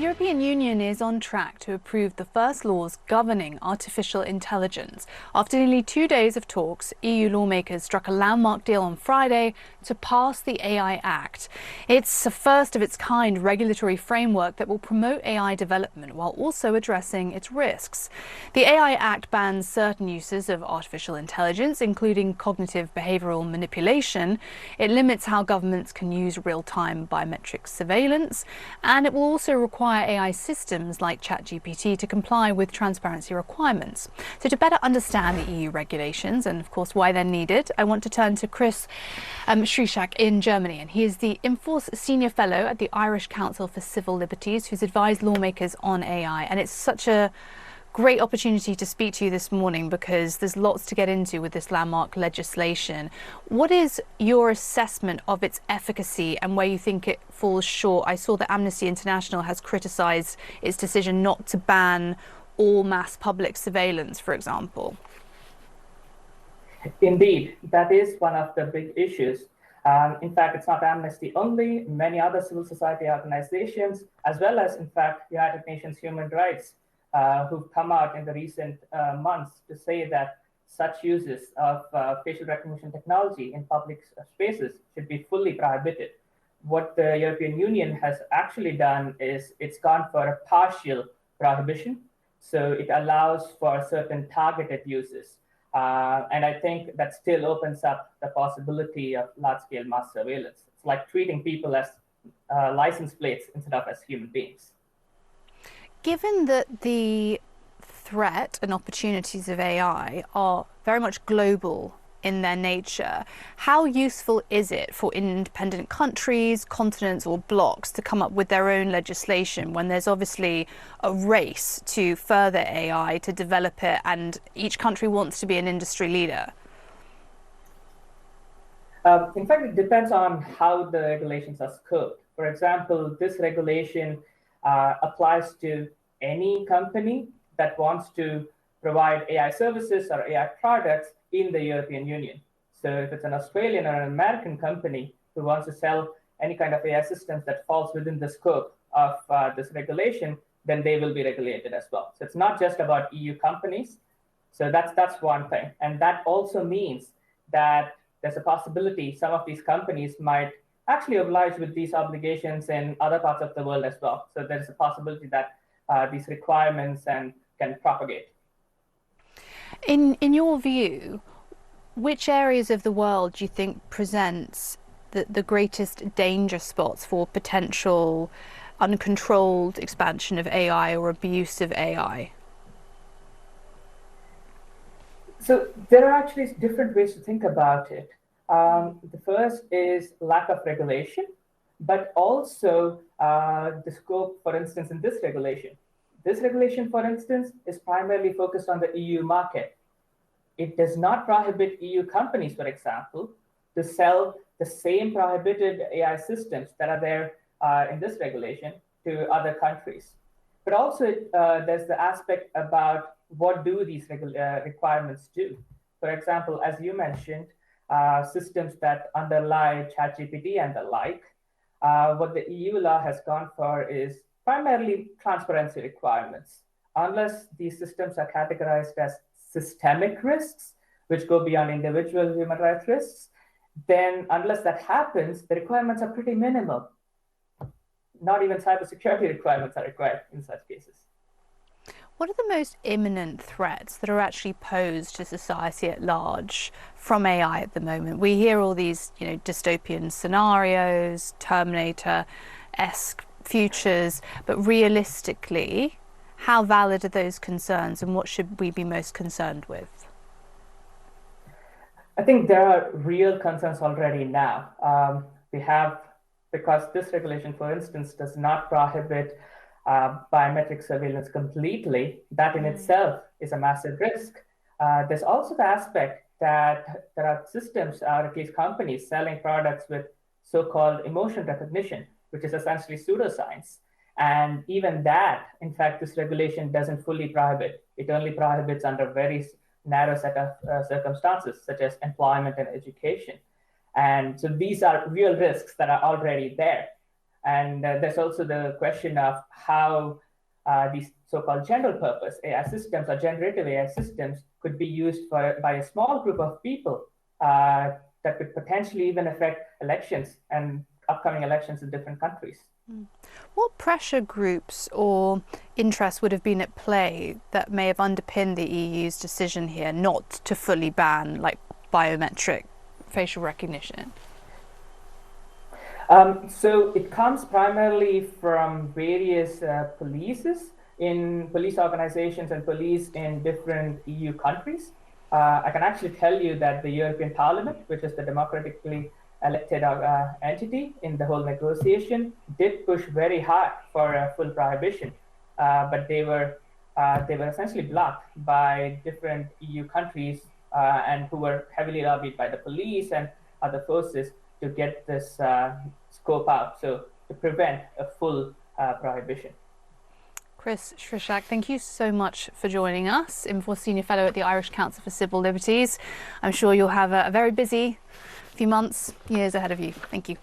The European Union is on track to approve the first laws governing artificial intelligence. After nearly 2 days of talks, EU lawmakers struck a landmark deal on Friday to pass the AI Act. It's a first of its kind regulatory framework that will promote AI development while also addressing its risks. The AI Act bans certain uses of artificial intelligence, including cognitive behavioural manipulation. It limits how governments can use real-time biometric surveillance, and it will also require AI systems like ChatGPT to comply with transparency requirements. So to better understand the EU regulations and of course why they're needed, I want to turn to Chris Shrishak in Germany, and he is the Inforce Senior Fellow at the Irish Council for Civil Liberties, who's advised lawmakers on AI. And it's such a great opportunity to speak to you this morning because there's lots to get into with this landmark legislation. What is your assessment of its efficacy and where you think it falls short? I saw that Amnesty International has criticised its decision not to ban all mass public surveillance, for example. Indeed, that is one of the big issues. In fact, it's not Amnesty only. Many other civil society organizations, as well as, in fact, United Nations Human Rights, who've come out in the recent months to say that such uses of facial recognition technology in public spaces should be fully prohibited. What the European Union has actually done is it's gone for a partial prohibition. So it allows for certain targeted uses. And I think that still opens up the possibility of large-scale mass surveillance. It's like treating people as license plates instead of as human beings. Given that the threat and opportunities of AI are very much global in their nature, how useful is it for independent countries, continents or blocs to come up with their own legislation when there's obviously a race to further AI, to develop it, and each country wants to be an industry leader? In fact, it depends on how the regulations are scoped. For example, this regulation applies to any company that wants to provide AI services or AI products in the European Union. So if it's an Australian or an American company who wants to sell any kind of AI systems that falls within the scope of this regulation, then they will be regulated as well. So it's not just about EU companies. So that's one thing. And that also means that there's a possibility some of these companies might actually oblige with these obligations in other parts of the world as well. So there's a possibility that these requirements can propagate. In your view, which areas of the world do you think presents the greatest danger spots for potential uncontrolled expansion of AI or abuse of AI? So there are actually different ways to think about it. The first is lack of regulation, but also the scope, for instance, in this regulation. This regulation, for instance, is primarily focused on the EU market. It does not prohibit EU companies, for example, to sell the same prohibited AI systems that are there in this regulation to other countries. But also there's the aspect about what do these requirements do. For example, as you mentioned, systems that underlie ChatGPT and the like, what the EU law has gone for is primarily transparency requirements. Unless these systems are categorized as systemic risks, which go beyond individual human rights risks, then unless that happens, the requirements are pretty minimal. Not even cybersecurity requirements are required in such cases. What are the most imminent threats that are actually posed to society at large from AI at the moment? We hear all these, dystopian scenarios, Terminator-esque futures, but realistically, how valid are those concerns and what should we be most concerned with? I think there are real concerns already now. Because this regulation, for instance, does not prohibit biometric surveillance completely, that in itself is a massive risk. There's also the aspect that there are systems, or at least companies, selling products with so-called emotion recognition, which is essentially pseudoscience. And even that, in fact, this regulation doesn't fully prohibit. It only prohibits under very narrow set of circumstances, such as employment and education. And so these are real risks that are already there. And there's also the question of how these so-called general purpose AI systems or generative AI systems could be used by a small group of people that could potentially even affect elections and upcoming elections in different countries. What pressure groups or interests would have been at play that may have underpinned the EU's decision here not to fully ban like biometric facial recognition? So it comes primarily from various police organizations and police in different EU countries. I can actually tell you that the European Parliament, which is the democratically elected entity in the whole negotiation, did push very hard for a full prohibition, but they were essentially blocked by different EU countries and who were heavily lobbied by the police and other forces to get this scope out, so to prevent a full prohibition. Chris Shrishak, thank you so much for joining us, Infor Senior Fellow at the Irish Council for Civil Liberties. I'm sure you'll have a very busy few months, years ahead of you. Thank you.